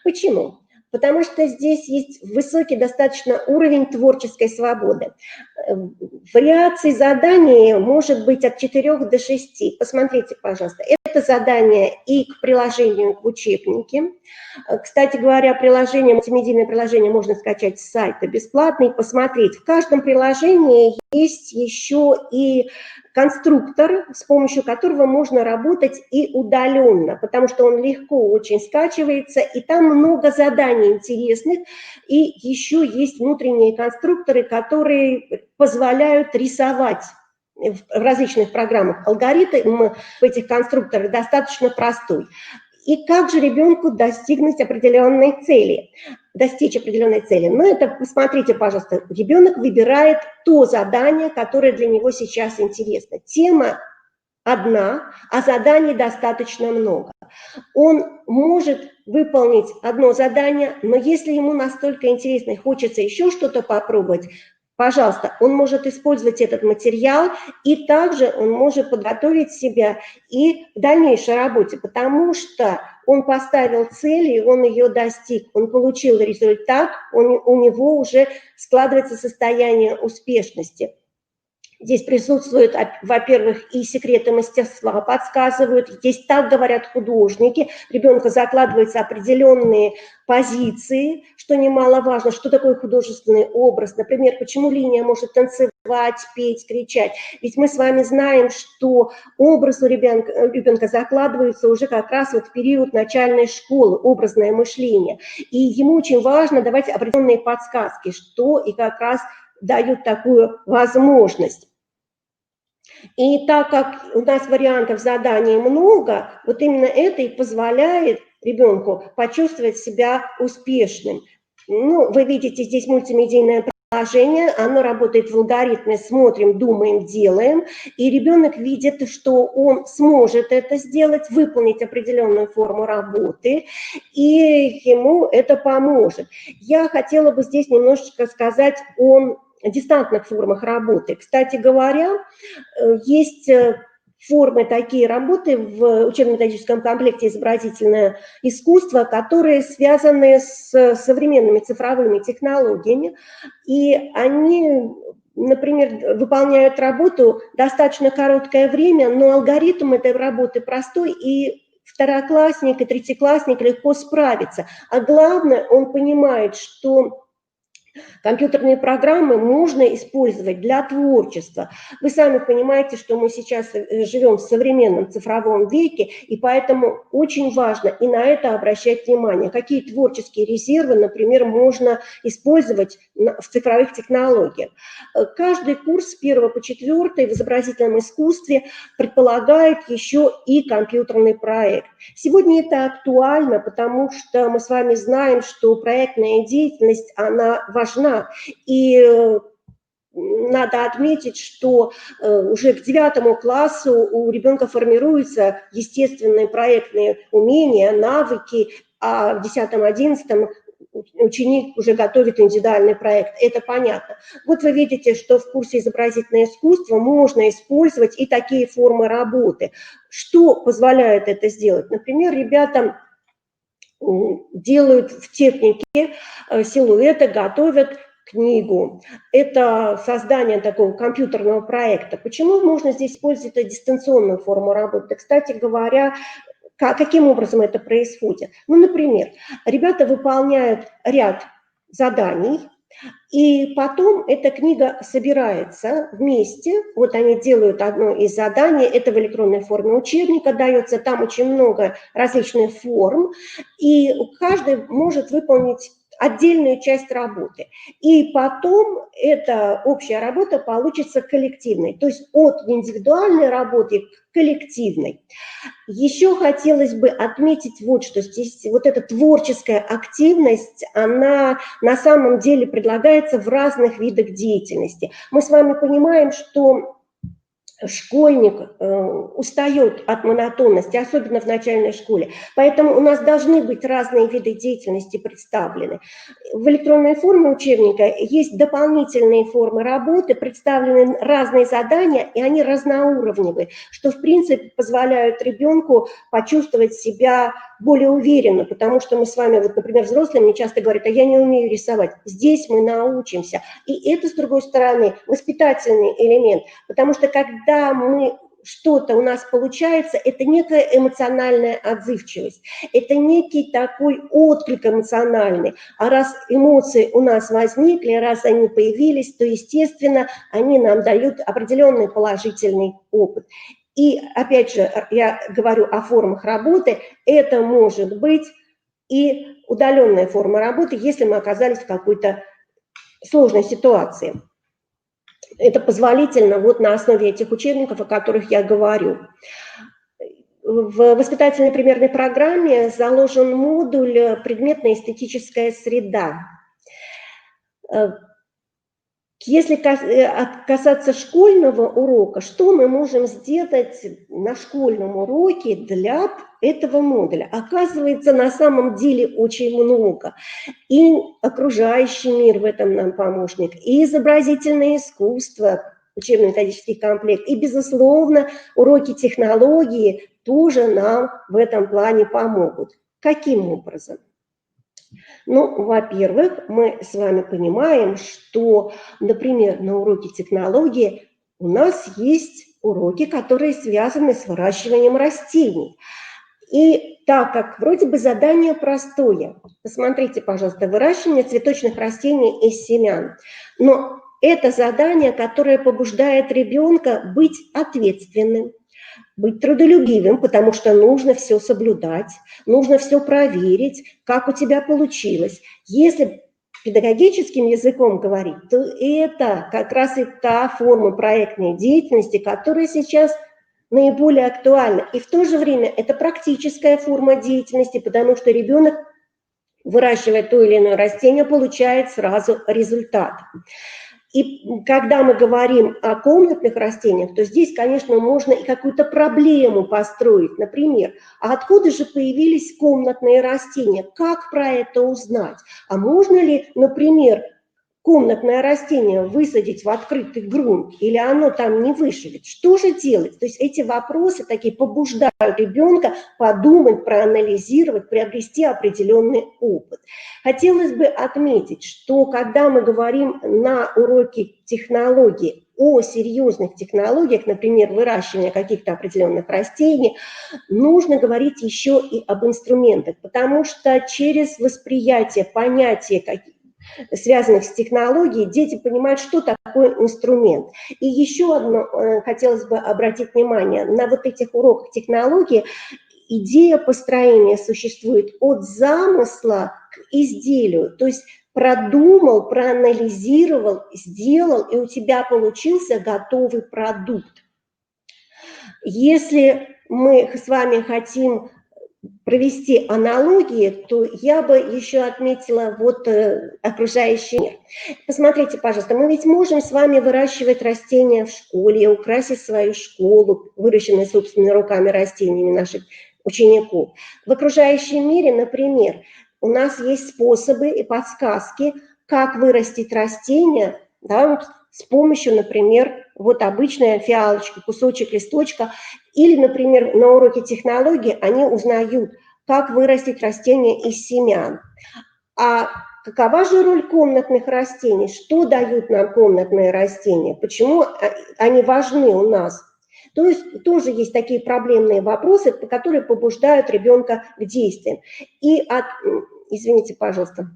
Почему? Потому что здесь есть высокий достаточно уровень творческой свободы. Вариаций заданий может быть от 4 до 6. Посмотрите, пожалуйста. Это задание и к приложению к учебнике. Кстати говоря, мультимедийное приложение можно скачать с сайта бесплатно и посмотреть. В каждом приложении есть еще и конструктор, с помощью которого можно работать и удаленно, потому что он легко очень скачивается, и там много заданий интересных, и еще есть внутренние конструкторы, которые позволяют рисовать в различных программах. Алгоритм в этих конструкторах достаточно простой. И как же ребенку достичь определенной цели? Ну, это, посмотрите, пожалуйста, ребенок выбирает то задание, которое для него сейчас интересно. Тема одна, а заданий достаточно много. Он может выполнить одно задание, но если ему настолько интересно и хочется еще что-то попробовать, пожалуйста, он может использовать этот материал, и также он может подготовить себя и к дальнейшей работе, потому что он поставил цель, и он ее достиг, он получил результат, у него уже складывается состояние успешности. Здесь присутствуют, во-первых, и секреты мастерства подсказывают. Здесь так говорят художники. Ребенку закладываются определенные позиции, что немаловажно. Что такое художественный образ? Например, почему линия может танцевать, петь, кричать? Ведь мы с вами знаем, что образ у ребенка закладывается уже как раз вот в период начальной школы, образное мышление. И ему очень важно давать определенные подсказки, что и как раз дают такую возможность. И так как у нас вариантов заданий много, вот именно это и позволяет ребенку почувствовать себя успешным. Ну, вы видите здесь мультимедийное приложение, оно работает в алгоритме «смотрим, думаем, делаем», и ребенок видит, что он сможет это сделать, выполнить определенную форму работы, и ему это поможет. Я хотела бы здесь немножечко сказать о дистантных формах работы. Кстати говоря, есть формы такие работы в учебно-методическом комплекте «Изобразительное искусство», которые связаны с современными цифровыми технологиями, и они, например, выполняют работу достаточно короткое время, но алгоритм этой работы простой, и второклассник и третьеклассник легко справятся. А главное, он понимает, что компьютерные программы можно использовать для творчества. Вы сами понимаете, что мы сейчас живем в современном цифровом веке, и поэтому очень важно и на это обращать внимание. Какие творческие резервы, например, можно использовать в цифровых технологиях. Каждый курс с 1 по 4 в изобразительном искусстве предполагает еще и компьютерный проект. Сегодня это актуально, потому что мы с вами знаем, что проектная деятельность, она важна. И надо отметить, что уже к 9 классу у ребенка формируются естественные проектные умения, навыки, а в 10-11 ученик уже готовит индивидуальный проект, это понятно. Вот вы видите, что в курсе изобразительное искусство можно использовать и такие формы работы. Что позволяет это сделать? Например, ребята делают в технике силуэта, готовят книгу. Это создание такого компьютерного проекта. Почему можно здесь использовать дистанционную форму работы? Кстати говоря, каким образом это происходит? Ну, например, ребята выполняют ряд заданий, и потом эта книга собирается вместе, вот они делают одно из заданий, это в электронной форме учебника дается, там очень много различных форм, и каждый может выполнить отдельную часть работы. И потом эта общая работа получится коллективной, то есть от индивидуальной работы к коллективной. Еще хотелось бы отметить вот что. Здесь вот эта творческая активность, она на самом деле предлагается в разных видах деятельности. Мы с вами понимаем, что школьник устает от монотонности, особенно в начальной школе. Поэтому у нас должны быть разные виды деятельности представлены. В электронной форме учебника есть дополнительные формы работы, представлены разные задания, и они разноуровневые, что, в принципе, позволяют ребенку почувствовать себя более уверенно, потому что мы с вами, вот, например, взрослые мне часто говорят, а я не умею рисовать. Здесь мы научимся. И это, с другой стороны, воспитательный элемент, потому что когда что-то у нас получается, это некая эмоциональная отзывчивость, это некий такой отклик эмоциональный. А раз эмоции у нас возникли, раз они появились, то, естественно, они нам дают определенный положительный опыт. И, опять же, я говорю о формах работы, это может быть и удаленная форма работы, если мы оказались в какой-то сложной ситуации. Это позволительно вот на основе этих учебников, о которых я говорю. В воспитательной примерной программе заложен модуль «Предметно-эстетическая среда». Если касаться школьного урока, что мы можем сделать на школьном уроке для этого модуля? Оказывается, на самом деле очень много. И окружающий мир в этом нам помощник, и изобразительное искусство, учебно-методический комплект, и, безусловно, уроки технологии тоже нам в этом плане помогут. Каким образом? Ну, во-первых, мы с вами понимаем, что, например, на уроке технологии у нас есть уроки, которые связаны с выращиванием растений. И так как вроде бы задание простое, посмотрите, пожалуйста, выращивание цветочных растений из семян, но это задание, которое побуждает ребенка быть ответственным, быть трудолюбивым, потому что нужно все соблюдать, нужно все проверить, как у тебя получилось. Если педагогическим языком говорить, то это как раз и та форма проектной деятельности, которая сейчас наиболее актуальна. И в то же время это практическая форма деятельности, потому что ребенок, выращивая то или иное растение, получает сразу результат. И когда мы говорим о комнатных растениях, то здесь, конечно, можно и какую-то проблему построить. Например, а откуда же появились комнатные растения? Как про это узнать? А можно ли, например, комнатное растение высадить в открытый грунт, или оно там не выживет? Что же делать? То есть эти вопросы такие побуждают ребенка подумать, проанализировать, приобрести определенный опыт. Хотелось бы отметить, что когда мы говорим на уроке технологии о серьезных технологиях, например, выращивания каких-то определенных растений, нужно говорить еще и об инструментах, потому что через восприятие понятия связанных с технологией, дети понимают, что такое инструмент. И еще одно хотелось бы обратить внимание, на вот этих уроках технологии идея построения существует от замысла к изделию, то есть продумал, проанализировал, сделал, и у тебя получился готовый продукт. Если мы с вами хотим провести аналогии, то я бы еще отметила вот окружающий мир. Посмотрите, пожалуйста, мы ведь можем с вами выращивать растения в школе, украсить свою школу, выращенные собственными руками растениями наших учеников. В окружающем мире, например, у нас есть способы и подсказки, как вырастить растения, да, с помощью, например, вот обычная фиалочка, кусочек листочка, или, например, на уроке технологии они узнают, как вырастить растения из семян. А какова же роль комнатных растений? Что дают нам комнатные растения? Почему они важны у нас? То есть тоже есть такие проблемные вопросы, которые побуждают ребенка к действиям. Извините, пожалуйста.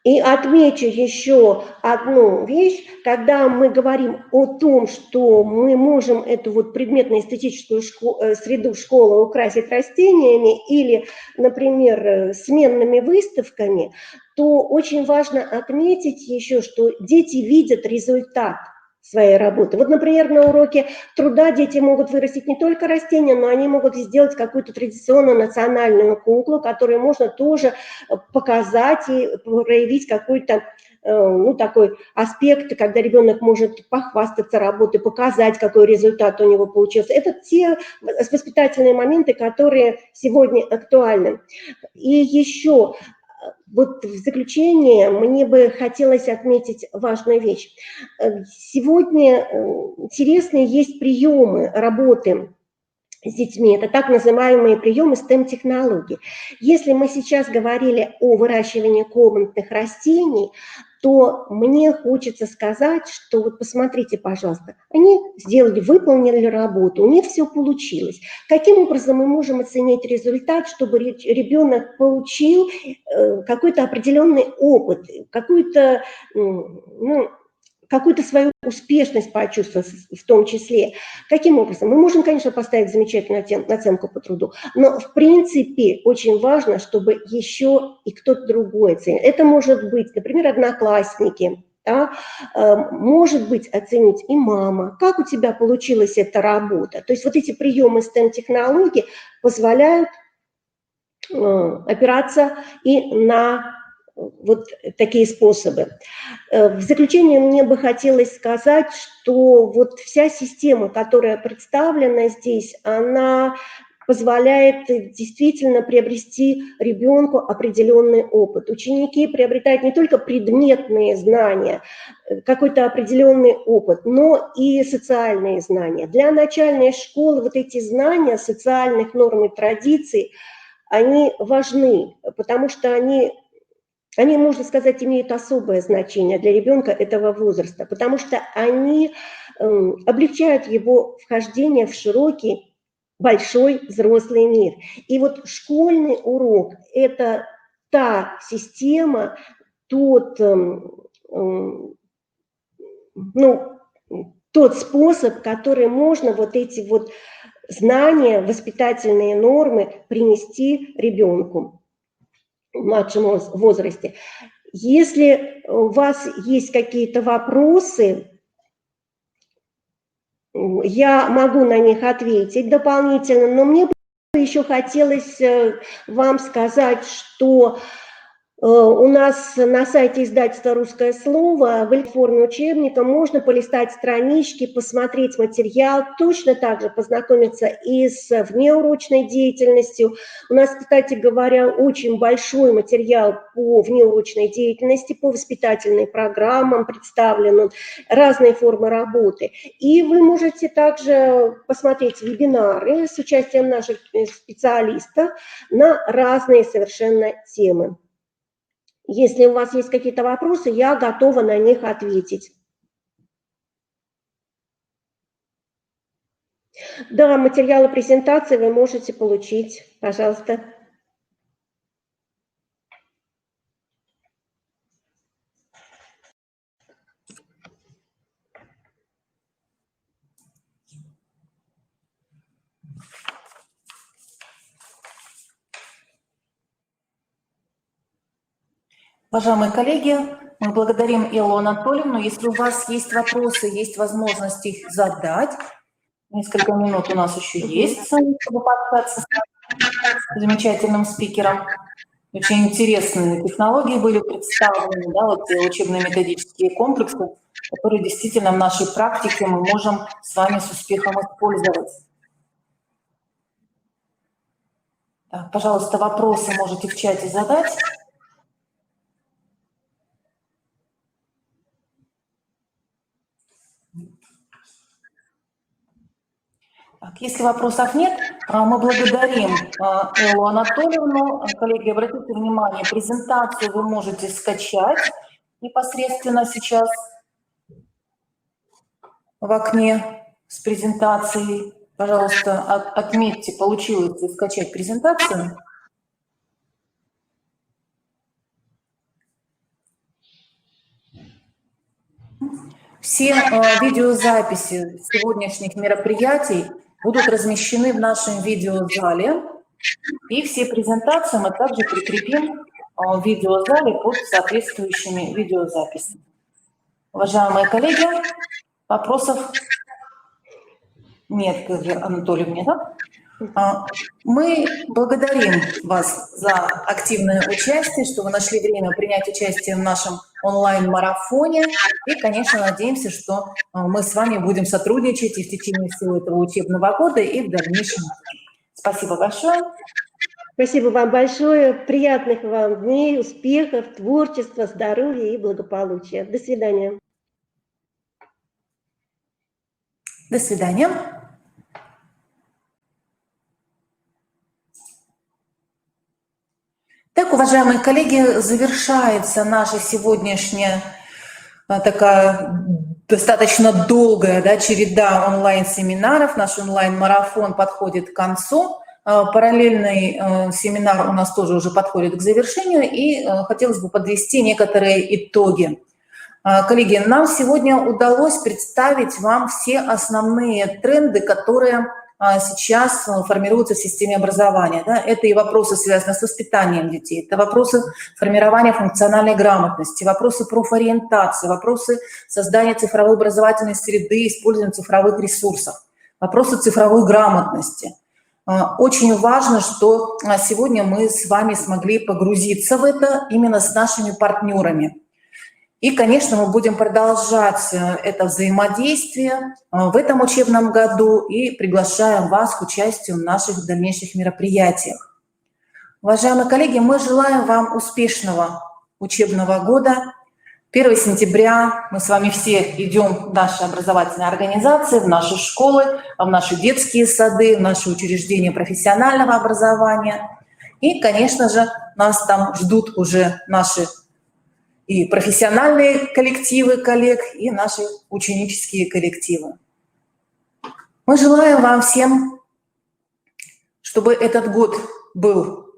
И отмечу еще одну вещь, когда мы говорим о том, что мы можем эту вот предметно-эстетическую среду школы украсить растениями или, например, сменными выставками, то очень важно отметить еще, что дети видят результат своей работы. Вот, например, на уроке труда дети могут вырастить не только растения, но они могут сделать какую-то традиционную национальную куклу, которую можно тоже показать и проявить какой-то такой аспект, когда ребенок может похвастаться работой, показать, какой результат у него получился. Это те воспитательные моменты, которые сегодня актуальны. И еще вот в заключение мне бы хотелось отметить важную вещь. Сегодня интересные есть приемы работы с детьми, это так называемые приемы STEM-технологий. Если мы сейчас говорили о выращивании комнатных растений, то мне хочется сказать, что вот посмотрите, пожалуйста, они выполнили работу, у них все получилось. Каким образом мы можем оценить результат, чтобы ребенок получил какой-то определенный опыт, какую-то свою успешность почувствовать в том числе. Каким образом? Мы можем, конечно, поставить замечательную оценку по труду, но в принципе очень важно, чтобы еще и кто-то другой оценил. Это может быть, например, одноклассники, да? Может быть оценить и мама. Как у тебя получилась эта работа? То есть вот эти приемы STEM-технологий позволяют опираться и на вот такие способы. В заключение мне бы хотелось сказать, что вот вся система, которая представлена здесь, она позволяет действительно приобрести ребенку определенный опыт. Ученики приобретают не только предметные знания, какой-то определенный опыт, но и социальные знания. Для начальной школы вот эти знания социальных норм и традиций, они важны, потому что они, можно сказать, имеют особое значение для ребенка этого возраста, потому что они облегчают его вхождение в широкий, большой взрослый мир. И вот школьный урок – это та система, тот способ, который можно вот эти вот знания, воспитательные нормы принести ребенку в младшем возрасте. Если у вас есть какие-то вопросы, я могу на них ответить дополнительно, но мне бы еще хотелось вам сказать, что у нас на сайте издательства «Русское слово» в форме учебника можно полистать странички, посмотреть материал, точно так же познакомиться и с внеурочной деятельностью. У нас, кстати говоря, очень большой материал по внеурочной деятельности, по воспитательным программам представлены, разные формы работы. И вы можете также посмотреть вебинары с участием наших специалистов на разные совершенно темы. Если у вас есть какие-то вопросы, я готова на них ответить. Да, материалы презентации вы можете получить, пожалуйста. Уважаемые коллеги, мы благодарим Эллу Анатольевну. Если у вас есть вопросы, есть возможность их задать. Несколько минут у нас еще есть, чтобы пообщаться с замечательным спикером. Очень интересные технологии были представлены, да, вот учебно-методические комплексы, которые действительно в нашей практике мы можем с вами с успехом использовать. Так, пожалуйста, вопросы можете в чате задать. Так, если вопросов нет, мы благодарим Эллу Анатольевну. Коллеги, обратите внимание, презентацию вы можете скачать непосредственно сейчас в окне с презентацией. Пожалуйста, отметьте, получилось ли скачать презентацию. Все видеозаписи сегодняшних мероприятий будут размещены в нашем видеозале, и все презентации мы также прикрепим в видеозале под соответствующими видеозаписями. Уважаемые коллеги, вопросов нет, Анатольевне, да? Мы благодарим вас за активное участие, что вы нашли время принять участие в нашем онлайн-марафоне. И, конечно, надеемся, что мы с вами будем сотрудничать и в течение всего этого учебного года, и в дальнейшем. Спасибо большое. Спасибо вам большое. Приятных вам дней, успехов, творчества, здоровья и благополучия. До свидания. До свидания. Так, уважаемые коллеги, завершается наша сегодняшняя такая достаточно долгая, да, череда онлайн-семинаров. Наш онлайн-марафон подходит к концу. Параллельный семинар у нас тоже уже подходит к завершению, и хотелось бы подвести некоторые итоги. Коллеги, нам сегодня удалось представить вам все основные тренды, которые сейчас формируются в системе образования. Да? Это и вопросы, связанные с воспитанием детей, это вопросы формирования функциональной грамотности, вопросы профориентации, вопросы создания цифровой образовательной среды, использования цифровых ресурсов, вопросы цифровой грамотности. Очень важно, что сегодня мы с вами смогли погрузиться в это именно с нашими партнерами. И, конечно, мы будем продолжать это взаимодействие в этом учебном году и приглашаем вас к участию в наших дальнейших мероприятиях. Уважаемые коллеги, мы желаем вам успешного учебного года. 1 сентября мы с вами все идем в наши образовательные организации, в наши школы, в наши детские сады, в наши учреждения профессионального образования. И, конечно же, нас там ждут уже наши и профессиональные коллективы коллег, и наши ученические коллективы. Мы желаем вам всем, чтобы этот год был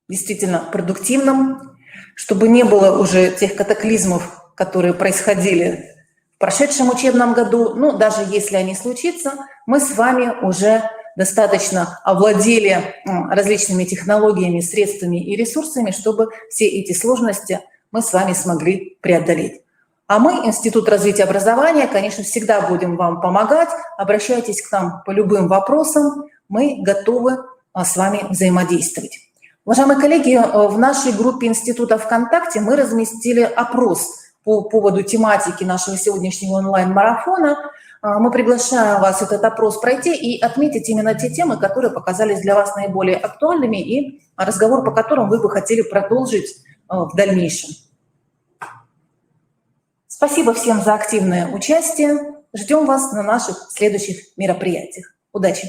действительно продуктивным, чтобы не было уже тех катаклизмов, которые происходили в прошедшем учебном году. Но даже если они случатся, мы с вами уже достаточно овладели различными технологиями, средствами и ресурсами, чтобы все эти сложности мы с вами смогли преодолеть. А мы, Институт развития образования, конечно, всегда будем вам помогать. Обращайтесь к нам по любым вопросам. Мы готовы с вами взаимодействовать. Уважаемые коллеги, в нашей группе Института ВКонтакте мы разместили опрос по поводу тематики нашего сегодняшнего онлайн-марафона. Мы приглашаем вас этот опрос пройти и отметить именно те темы, которые показались для вас наиболее актуальными и разговор по которым вы бы хотели продолжить в дальнейшем. Спасибо всем за активное участие. Ждем вас на наших следующих мероприятиях. Удачи!